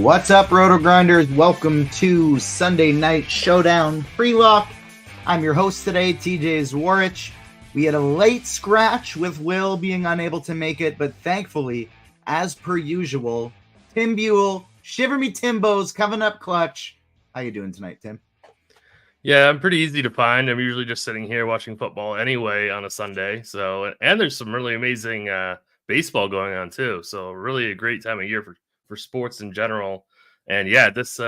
What's up, RotoGrinders? Welcome to Sunday Night Showdown Pre-Lock. I'm your host today, TJ Zwarych. We had a late scratch with Will being unable to make it, but thankfully, as per usual, Tim Buell, Shiver Me Timbos, coming up clutch. How you doing tonight, Tim? Yeah, I'm pretty easy to find. I'm usually just sitting here watching football anyway on a Sunday. So, and there's some really amazing baseball going on too. So, really a great time of year for sports in general. And yeah, this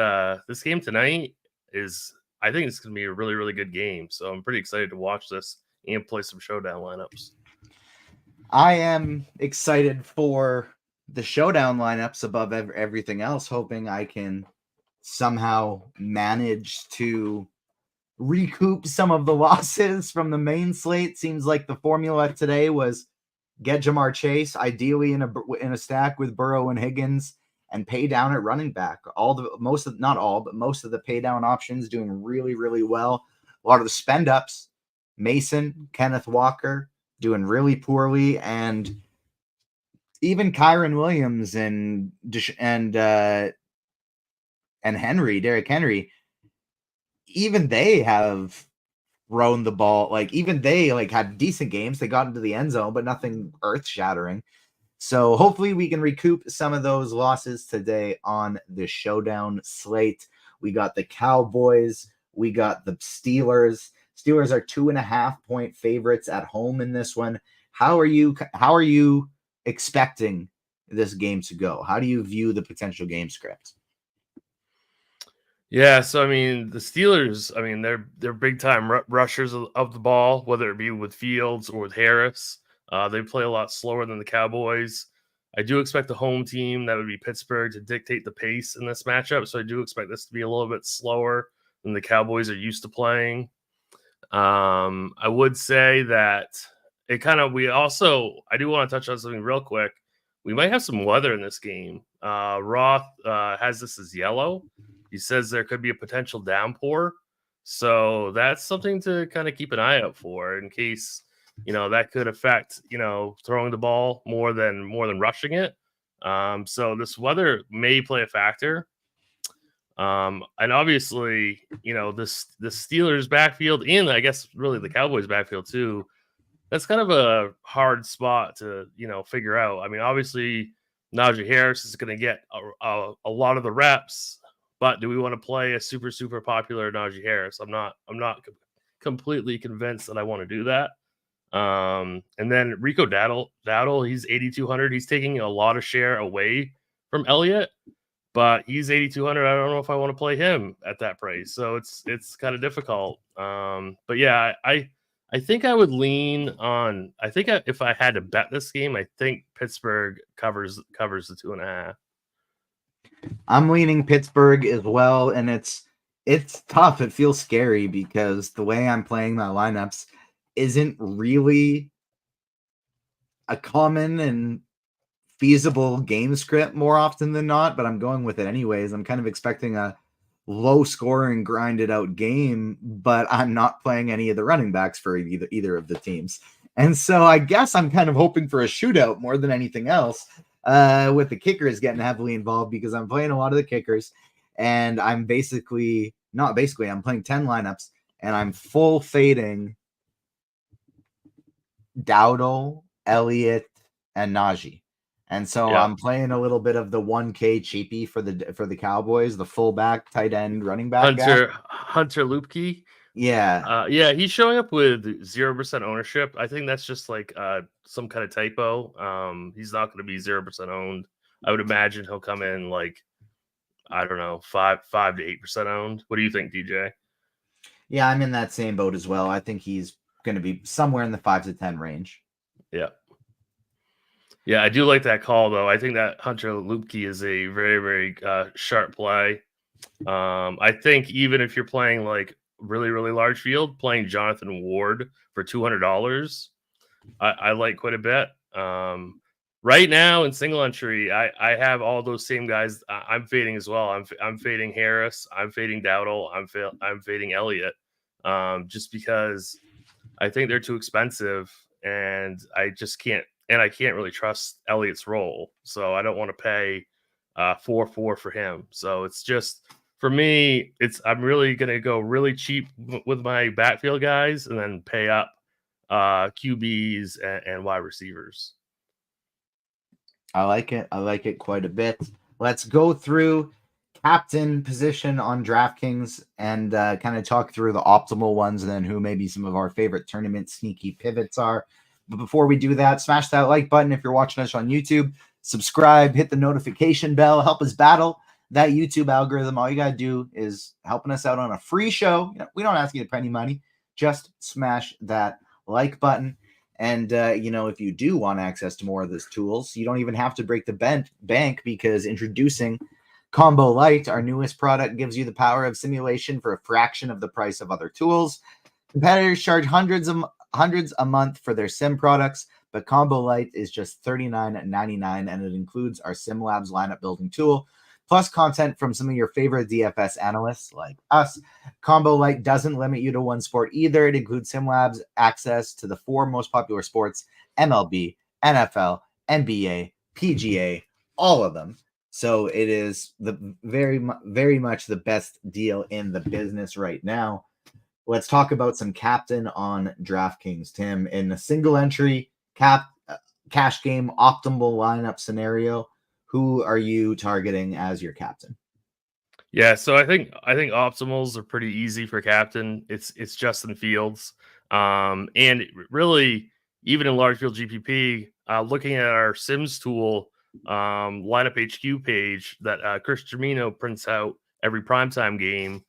game tonight is, I think it's going to be a really, really good game. So, I'm pretty excited to watch this and play some showdown lineups. I am excited for the showdown lineups above everything else, hoping I can somehow manage to recoup some of the losses from the main slate. Seems like the formula today was get Jamar Chase, ideally in a stack with Burrow and Higgins, and pay down at running back. Most of the pay down options doing really, really well. A lot of the spend ups, Mason, Kenneth Walker doing really poorly, and even Kyron Williams and Derrick Henry, even they have thrown the ball. Like, even they had decent games. They got into the end zone, but nothing earth shattering. So hopefully we can recoup some of those losses today on the showdown slate. We got the Cowboys. We got the Steelers. Steelers are 2.5-point favorites at home in this one. How are you expecting this game to go? How do you view the potential game script? Yeah, so I mean, the Steelers, I mean, they're big time rushers of the ball, whether it be with Fields or with Harris. They play a lot slower than the Cowboys. I do expect the home team, that would be Pittsburgh, to dictate the pace in this matchup. So I do expect this to be a little bit slower than the Cowboys are used to playing. I would say that I do want to touch on something real quick. We might have some weather in this game. Roth has this as yellow. He says there could be a potential downpour. So that's something to kind of keep an eye out for in case, that could affect, throwing the ball more than rushing it. So this weather may play a factor. And obviously, the Steelers backfield, and I guess really the Cowboys backfield too, that's kind of a hard spot to, figure out. I mean, obviously Najee Harris is going to get a lot of the reps, but do we want to play a super, super popular Najee Harris? I'm not completely convinced that I want to do that. And then Rico Dowdle, he's 8,200. He's taking a lot of share away from Elliott, but he's 8,200. I don't know if I want to play him at that price. So it's kind of difficult. But yeah, I think I would lean on. If I had to bet this game, I think Pittsburgh covers the 2.5. I'm leaning Pittsburgh as well, and it's tough. It feels scary because the way I'm playing my lineups isn't really a common and feasible game script more often than not, but I'm going with it anyways. I'm kind of expecting a low scoring, grinded out game, but I'm not playing any of the running backs for either of the teams. And so I guess I'm kind of hoping for a shootout more than anything else, with the kickers getting heavily involved because I'm playing a lot of the kickers, and I'm playing 10 lineups, and I'm full fading Dowdle, Elliott, and Najee. And so I'm playing a little bit of the 1K cheapie for the Cowboys, the fullback, tight end, running back Hunter Lupke. Yeah. Yeah, he's showing up with 0% ownership. I think that's just like some kind of typo. He's not going to be 0% owned. I would imagine he'll come in like, I don't know, 5 to 8% owned. What do you think, DJ? Yeah, I'm in that same boat as well. I think he's going to be somewhere in the 5 to 10 range. Yeah. Yeah, I do like that call, though. I think that Hunter Lupke is a very, very sharp play. I think even if you're playing like really, really large field, playing Jonathan Ward for $200, I like quite a bit. Right now in single entry, I have all those same guys. I'm fading as well. I'm fading Harris. I'm fading Dowdle. I'm fading Elliott, just because I think they're too expensive, and I just can't. And I can't really trust Elliott's role, so I don't want to pay 4-4 for him. So it's just, for me, I'm really going to go really cheap with my backfield guys and then pay up QBs and wide receivers. I like it. I like it quite a bit. Let's go through captain position on DraftKings and kind of talk through the optimal ones and then who maybe some of our favorite tournament sneaky pivots are. But before we do that, smash that like button if you're watching us on YouTube. Subscribe, hit the notification bell, help us battle that YouTube algorithm. All you got to do is helping us out on a free show. We don't ask you to pay any money. Just smash that like button. And, if you do want access to more of these tools, you don't even have to break the bank because introducing Combo Lite, our newest product, gives you the power of simulation for a fraction of the price of other tools. Competitors charge hundreds a month for their sim products, but Combo Lite is just $39.99, and it includes our SimLabs lineup building tool, plus content from some of your favorite DFS analysts like us. Combo Lite doesn't limit you to one sport either. It includes SimLabs access to the 4 most popular sports: MLB, NFL, NBA, PGA, all of them. So it is the very much the best deal in the business right now. Let's talk about some captain on DraftKings. Tim, in a single entry cash game optimal lineup scenario, who are you targeting as your captain? Yeah, so I think optimals are pretty easy for captain. It's Justin Fields, and really even in large field GPP, looking at our Sims tool lineup HQ page that Chris Germino prints out every primetime game,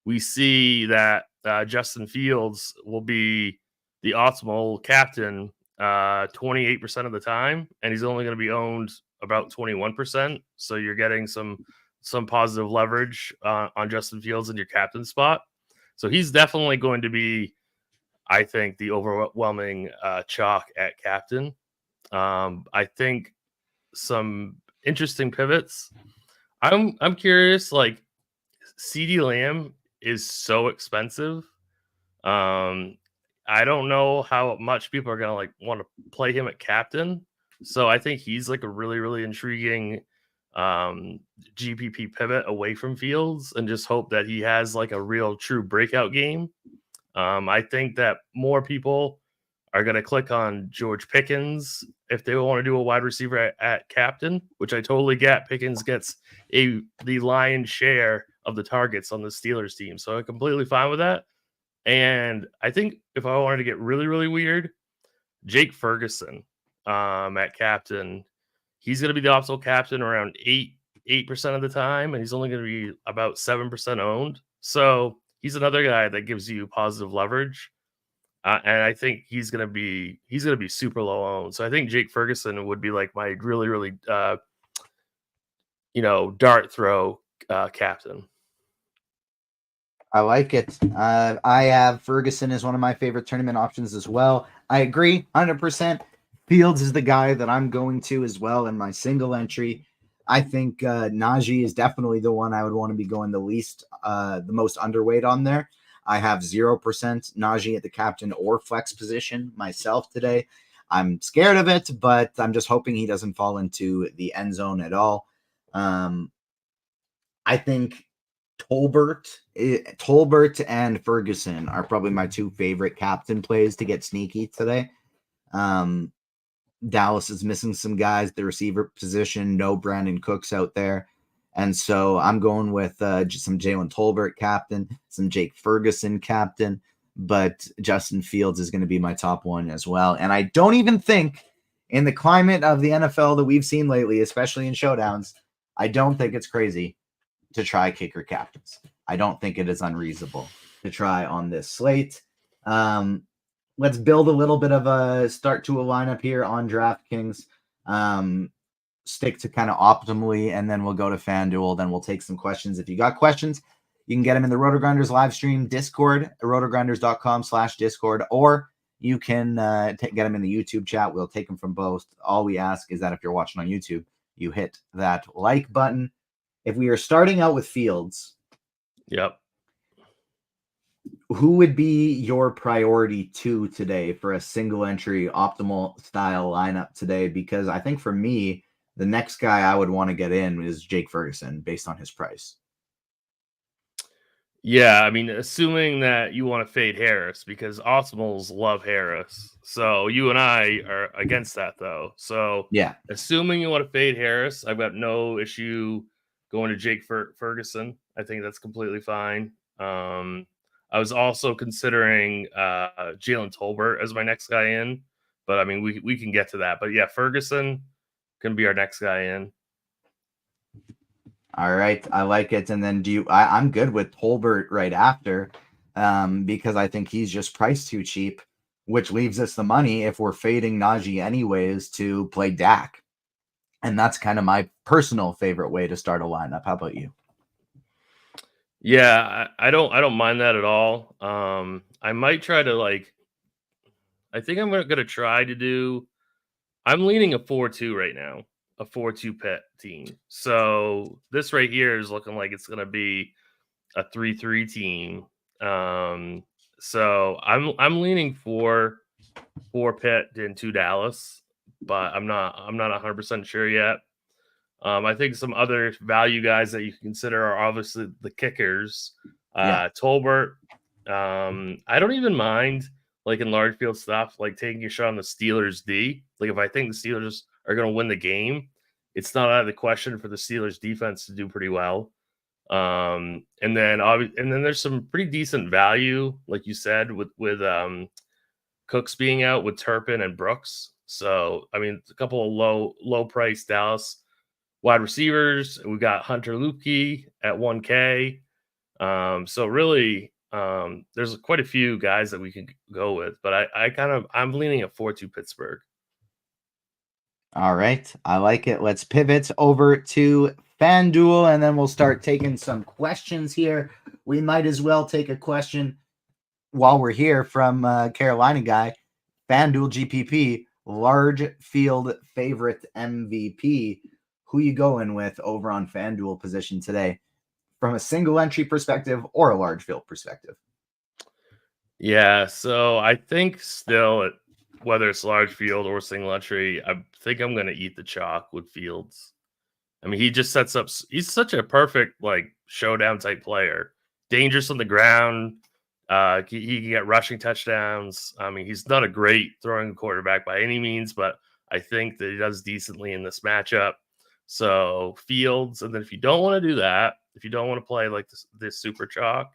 we see that Justin Fields will be the optimal captain 28% of the time, and he's only going to be owned about 21%. So you're getting some positive leverage on Justin Fields in your captain spot. So he's definitely going to be, I think, the overwhelming chalk at captain. I think some interesting pivots. I'm curious, like CeeDee Lamb is so expensive. I don't know how much people are gonna want to play him at captain. So I think he's like a really, really intriguing GPP pivot away from Fields, and just hope that he has like a real true breakout game. I think that more people are going to click on George Pickens if they want to do a wide receiver at captain, which I totally get. Pickens gets the lion's share of the targets on the Steelers team, so I'm completely fine with that. And I think if I wanted to get really, really weird, Jake Ferguson at captain, he's going to be the optimal captain around 8% of the time, and he's only going to be about 7% owned. So he's another guy that gives you positive leverage, and I think he's going to be super low owned. So I think Jake Ferguson would be like my really, really dart throw captain. I like it. I have Ferguson as one of my favorite tournament options as well. I agree 100%. Fields is the guy that I'm going to as well in my single entry. I think Najee is definitely the one I would want to be going the most underweight on there. I have 0% Najee at the captain or flex position myself today. I'm scared of it, but I'm just hoping he doesn't fall into the end zone at all. I think Tolbert and Ferguson are probably my 2 favorite captain plays to get sneaky today. Dallas is missing some guys at the receiver position. No Brandon Cooks out there. And so I'm going with just some Jalen Tolbert captain, some Jake Ferguson captain, but Justin Fields is going to be my top one as well. And I don't even think, in the climate of the NFL that we've seen lately, especially in showdowns, I don't think it's crazy to try kicker captains. I don't think it is unreasonable to try on this slate. Let's build a little bit of a start to a lineup here on DraftKings. Stick to kind of optimally, and then we'll go to FanDuel. Then we'll take some questions. If you got questions, you can get them in the RotoGrinders live stream Discord, rotogrinders.com/Discord, or you can get them in the YouTube chat. We'll take them from both. All we ask is that if you're watching on YouTube, you hit that like button. If we are starting out with Fields, yep, who would be your priority 2 today for a single entry optimal style lineup today? Because I think for me, the next guy I would want to get in is Jake Ferguson based on his price. Yeah, I mean, assuming that you want to fade Harris, because Optimals love Harris. So you and I are against that, though. So Yeah. assuming you want to fade Harris, I've got no issue going to Jake Ferguson. I think that's completely fine. I was also considering Jalen Tolbert as my next guy in, but I mean, we can get to that. But yeah, Ferguson can be our next guy in. All right, I like it. And then I'm good with Tolbert right after, because I think he's just priced too cheap, which leaves us the money if we're fading Najee anyways to play Dak. And that's kind of my personal favorite way to start a lineup. How about you? Yeah, I don't mind that at all. I might try to I think I'm gonna try to do. I'm leaning a 4-2 right now, a 4-2 pet team. So this right here is looking like it's gonna be a 3-3 team. So I'm leaning for 4 Pitt and 2 Dallas, but I'm not 100% sure yet. I think some other value guys that you can consider are obviously the kickers. Tolbert. I don't even mind in large field stuff, like taking a shot on the Steelers D. Like if I think the Steelers are going to win the game, it's not out of the question for the Steelers defense to do pretty well. And then there's some pretty decent value, like you said, with Cooks being out with Turpin and Brooks. So I mean, a couple of low price Dallas wide receivers. We got Hunter Luepke at 1K. So really, there's quite a few guys that we can go with, but I'm leaning at 4-2 Pittsburgh. All right, I like it. Let's pivot over to FanDuel, and then we'll start taking some questions here. We might as well take a question while we're here from Carolina guy, FanDuel GPP, large field favorite MVP. Who you going with over on FanDuel position today from a single entry perspective or a large field perspective? Yeah, so I think still, whether it's large field or single entry, I think I'm going to eat the chalk with Fields. I mean, he just sets up. He's such a perfect showdown type player. Dangerous on the ground. He can get rushing touchdowns. I mean, he's not a great throwing quarterback by any means, but I think that he does decently in this matchup. So Fields, and then if you don't want to do that, if you don't want to play this super chalk,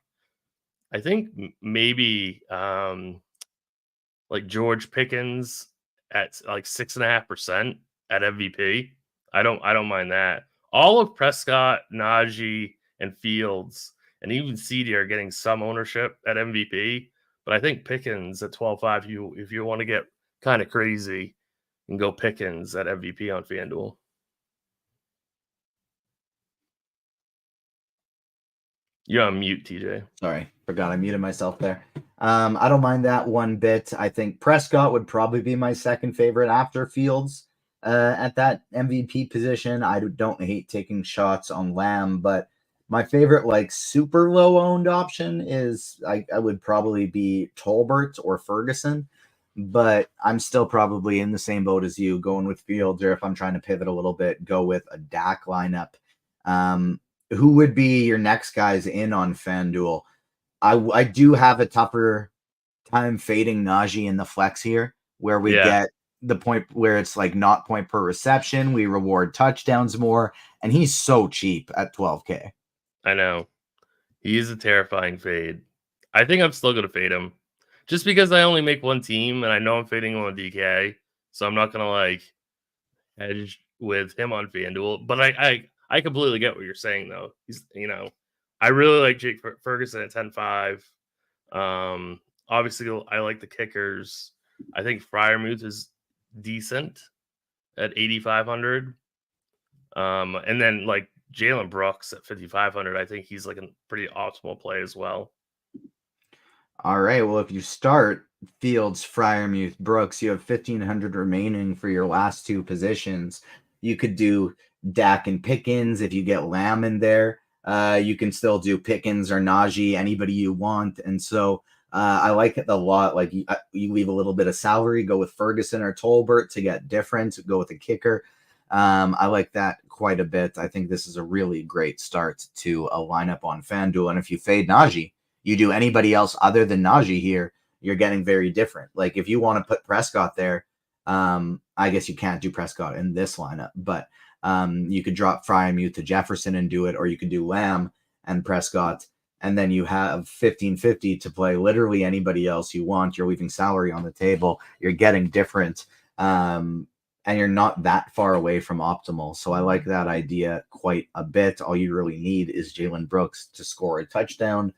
I think maybe George Pickens at 6.5% at MVP. I don't mind that. All of Prescott, Najee, and Fields, and even CD are getting some ownership at MVP. But I think Pickens at 12.5. If you want to get kind of crazy, you can go Pickens at MVP on FanDuel. You're on mute, TJ. Sorry, forgot I muted myself there. I don't mind that one bit. I think Prescott would probably be my second favorite after Fields at that MVP position. I don't hate taking shots on Lamb, but my favorite super low owned option is I would probably be Tolbert or Ferguson, but I'm still probably in the same boat as you, going with Fields, or if I'm trying to pivot a little bit, go with a Dak lineup. Who would be your next guys in on FanDuel? I do have a tougher time fading Najee in the flex here, where we get the point where it's not point per reception. We reward touchdowns more, and he's so cheap at 12K. I know. He is a terrifying fade. I think I'm still going to fade him just because I only make one team and I know I'm fading him on DK. So I'm not going to hedge with him on FanDuel. But I completely get what you're saying, though. He's, I really like Jake Ferguson at 10.5. Obviously, I like the kickers. I think Freiermuth is decent at 8,500. And then Jalen Brooks at 5,500. I think he's a pretty optimal play as well. All right. Well, if you start Fields, Freiermuth, Brooks, you have 1,500 remaining for your last two positions. You could do Dak and Pickens if you get Lamb in there. You can still do Pickens or Najee, anybody you want. And so I like it a lot. You leave a little bit of salary, go with Ferguson or Tolbert to get different, go with a kicker. I like that quite a bit. I think this is a really great start to a lineup on FanDuel. And if you fade Najee, you do anybody else other than Najee here, you're getting very different. Like if you want to put Prescott there, I guess you can't do Prescott in this lineup, but you could drop Freiermuth to Jefferson and do it, or you could do Lamb and Prescott, and then you have 1550 to play literally anybody else you want. You're leaving salary on the table. You're getting different, and you're not that far away from optimal. So I like that idea quite a bit. All you really need is Jalen Brooks to score a touchdown.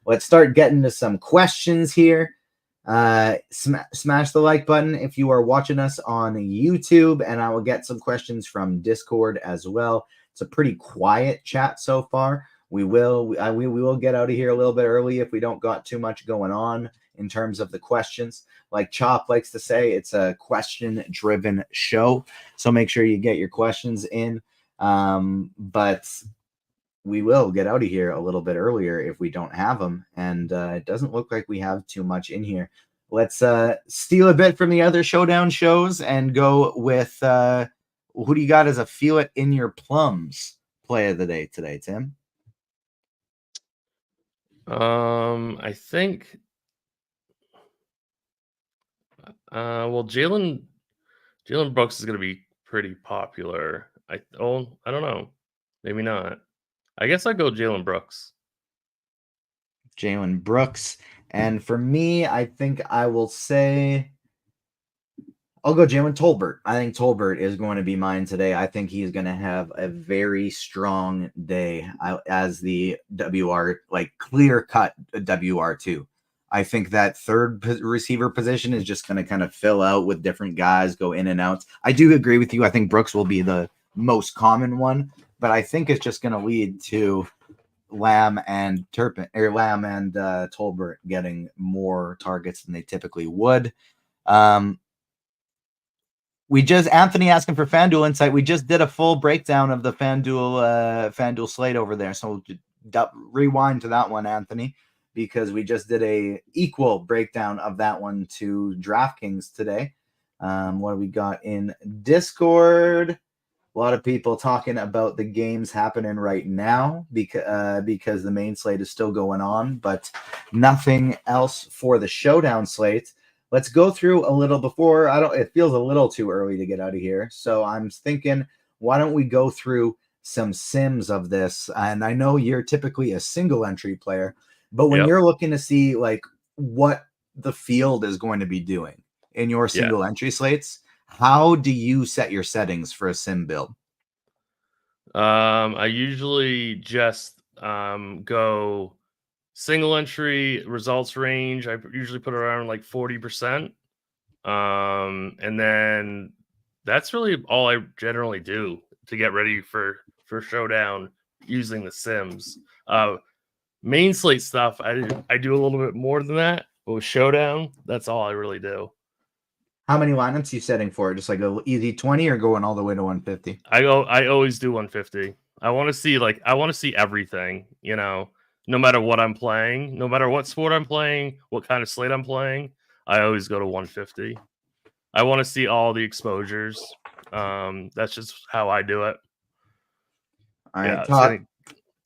Let's start getting to some questions here. Smash the like button if you are watching us on YouTube, and I will get some questions from Discord as well. It's a pretty quiet chat so far. We will get out of here a little bit early if we don't got too much going on in terms of the questions. Like Chop likes to say, it's a question-driven show, so make sure you get your questions in. But we will get out of here a little bit earlier if we don't have them, and it doesn't look like we have too much in here. Let's steal a bit from the other Showdown shows and go with who do you got as a feel it in your plums play of the day today, Tim? I think Jalen Brooks is going to be pretty popular. I don't know. Maybe not. I guess I'd go Jalen Brooks. Jalen Brooks. And for me, I think I will say I'll go Jalen Tolbert. I think Tolbert is going to be mine today. I think he's going to have a very strong day as the WR, like clear-cut WR2. I think that third receiver position is just going to kind of fill out with different guys, go in and out. I do agree with you. I think Brooks will be the most common one, but I think it's just going to lead to Lamb and Tolbert getting more targets than they typically would. Anthony asking for FanDuel insight. We just did a full breakdown of the FanDuel slate over there. So rewind to that one, Anthony, because we just did a equal breakdown of that one to DraftKings today. What do we got in Discord? A lot of people talking about the games happening right now because the main slate is still going on, but nothing else for the Showdown slate. Let's go through a little before it feels a little too early to get out of here. So I'm thinking, why don't we go through some sims of this? And I know you're typically a single entry player, but when you're looking to see like what the field is going to be doing in your single entry slates, how do you set your settings for a sim build? I usually just go single entry results range. I usually put around like 40%. And then that's really all I generally do to get ready for Showdown using the Sims. Main slate stuff, I do a little bit more than that. But with Showdown, that's all I really do. How many lineups are you setting for it? Just like a easy 20 or going all the way to 150? I always do 150. I want to see everything, no matter what I'm playing, no matter what sport I'm playing, what kind of slate I'm playing, I always go to 150. I want to see all the exposures. That's just how I do it. All right, top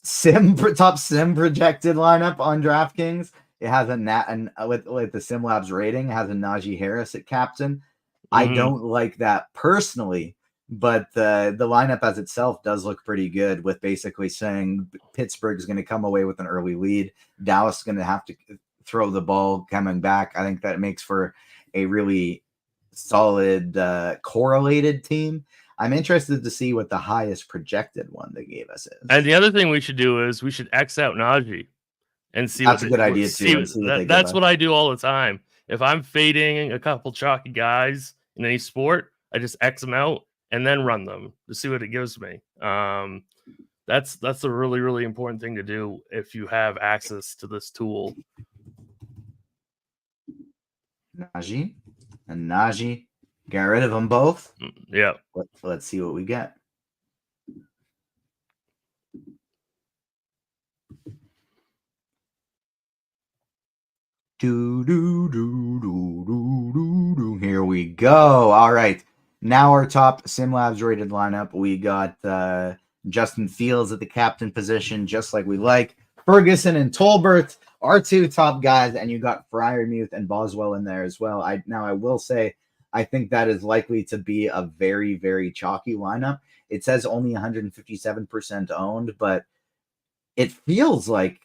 sim projected lineup on DraftKings. It has with the SimLabs rating, it has a Najee Harris at captain. Mm-hmm. I don't like that personally, but the lineup as itself does look pretty good, with basically saying Pittsburgh is going to come away with an early lead. Dallas is going to have to throw the ball coming back. I think that makes for a really solid correlated team. I'm interested to see what the highest projected one they gave us is. And the other thing we should do is we should X out Najee and see. That's a good idea too. That's what I do all the time. If I'm fading a couple chalky guys in any sport, I just X them out and then run them to see what it gives me. That's a really, really important thing to do if you have access to this tool. Najee and Najee. Get rid of them both. Yeah. Let's see what we get. Here we go. All right. Now our top SimLabs rated lineup. We got Justin Fields at the captain position, just like we like. Ferguson and Tolbert, our two top guys, and you got Freiermuth and Boswell in there as well. I will say, I think that is likely to be a very, very chalky lineup. It says only 157% owned, but it feels like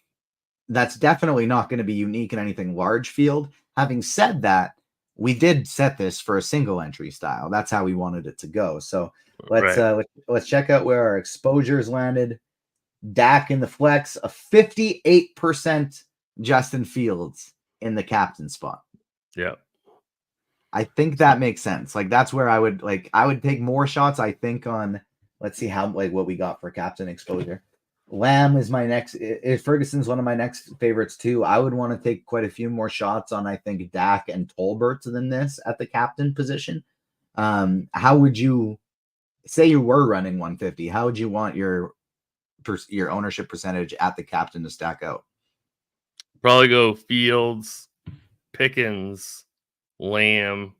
that's definitely not going to be unique in anything large field. Having said that, we did set this for a single entry style. That's how we wanted it to go. So let's check out where our exposures landed. Dak in the flex, a 58% Justin Fields in the captain spot. Yeah. I think that makes sense. Like that's where I would take more shots, I think, on let's see how what we got for captain exposure. Lamb is my next. If Ferguson's one of my next favorites too, I would want to take quite a few more shots on, I think, Dak and Tolbert than this at the captain position. How would you say you were running 150? How would you want your ownership percentage at the captain to stack out? Probably go Fields, Pickens, Lamb.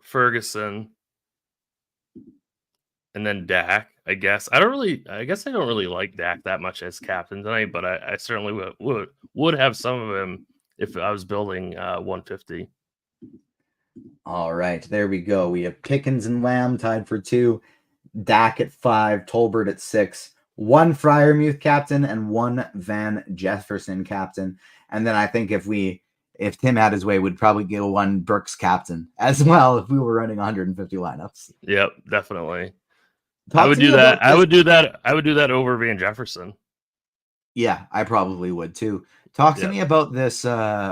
Ferguson, and then Dak. I guess I don't really like Dak that much as captain tonight, but I certainly would have some of him if I was building 150. All right, there we go. We have Pickens and Lamb tied for 2, Dak at 5, Tolbert at 6, 1 Freiermuth captain and 1 Van Jefferson captain. And then I think if Tim had his way, would probably get 1 Brooks captain as well if we were running 150 lineups. Yep, definitely. I would do that. I would do that over Van Jefferson. Yeah, I probably would too. Talk to me about this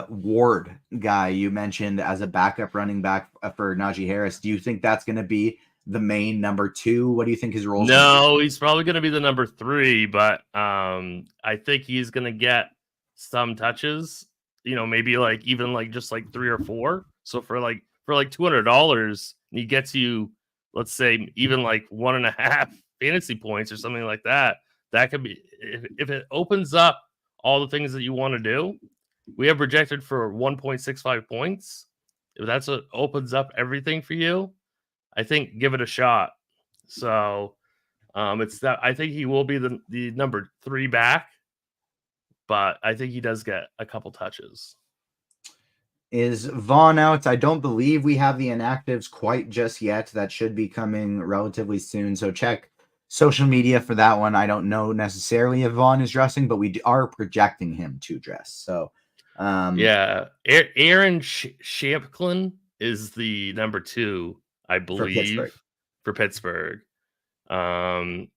Ward guy you mentioned as a backup running back for Najee Harris. Do you think that's going to be the main number 2? What do you think his role is? No, he's probably going to be the number 3, but I think he's going to get some touches. Maybe just 3 or 4. So for $200, he gets you, let's say, even 1.5 fantasy points or something like that. That could be if it opens up all the things that you want to do. We have projected for 1.65 points. If that's what opens up everything for you, I think give it a shot. So it's that I think he will be the number 3 back, but I think he does get a couple touches. Is Vaughn out? I don't believe we have the inactives quite just yet. That should be coming relatively soon. So check social media for that one. I don't know necessarily if Vaughn is dressing, but we are projecting him to dress. So Aaron Shampklin is the number 2, I believe, for Pittsburgh. I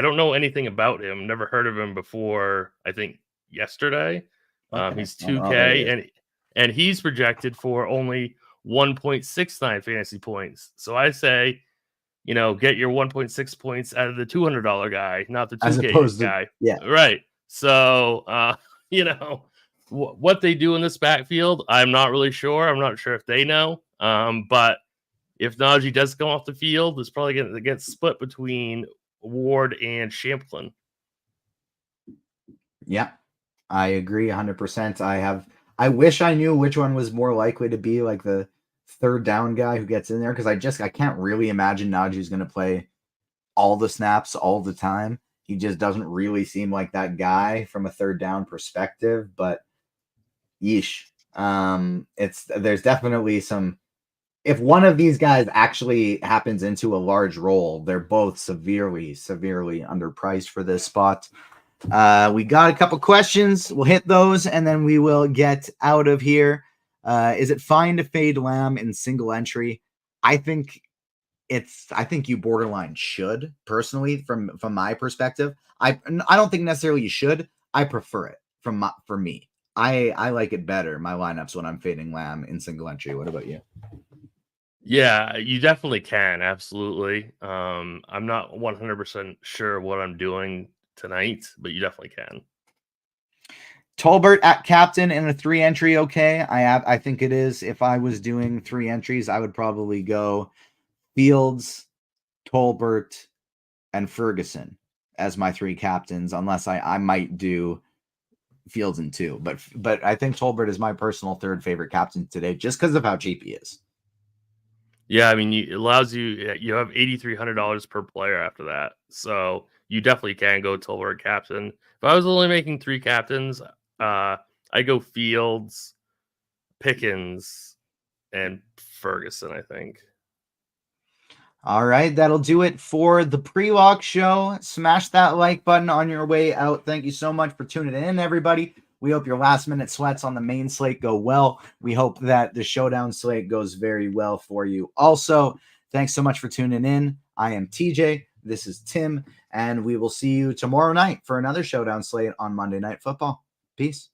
don't know anything about him. Never heard of him before. I think yesterday. Okay. He's 2K and he's projected for only 1.69 fantasy points. So I say, get your 1.6 points out of the $200 guy, not the 2K guy. Yeah. Right. So, what they do in this backfield, I'm not really sure. I'm not sure if they know. But if Najee does come off the field, it's probably going to get split between Ward and Shampklin. Yeah, I agree 100%. I wish I knew which one was more likely to be like the third down guy who gets in there, because I can't really imagine Najee's going to play all the snaps all the time. He just doesn't really seem like that guy from a third down perspective, but yeesh. There's definitely some, if one of these guys actually happens into a large role, they're both severely, severely underpriced for this spot. We got a couple questions. We'll hit those and then we will get out of here. Is it fine to fade Lamb in single entry? I think you borderline should, personally, from my perspective. I don't think necessarily you should. I prefer it for me. I like it better, my lineups, when I'm fading Lamb in single entry. What about you? Yeah, you definitely can. Absolutely. I'm not 100% sure what I'm doing tonight, but you definitely can. Tolbert at captain in a 3 entry. Okay. I think it is. If I was doing 3 entries, I would probably go Fields, Tolbert, and Ferguson as my 3 captains, unless I might do Fields in 2. But I think Tolbert is my personal third favorite captain today just because of how cheap he is. Yeah, I mean, it allows you. You have $8,300 per player after that, so you definitely can go Tolbert captain. If I was only making 3 captains, I go Fields, Pickens, and Ferguson, I think. All right, that'll do it for the pre-lock show. Smash that like button on your way out. Thank you so much for tuning in, everybody. We hope your last-minute sweats on the main slate go well. We hope that the showdown slate goes very well for you. Also, thanks so much for tuning in. I am TJ. This is Tim, and we will see you tomorrow night for another showdown slate on Monday Night Football. Peace.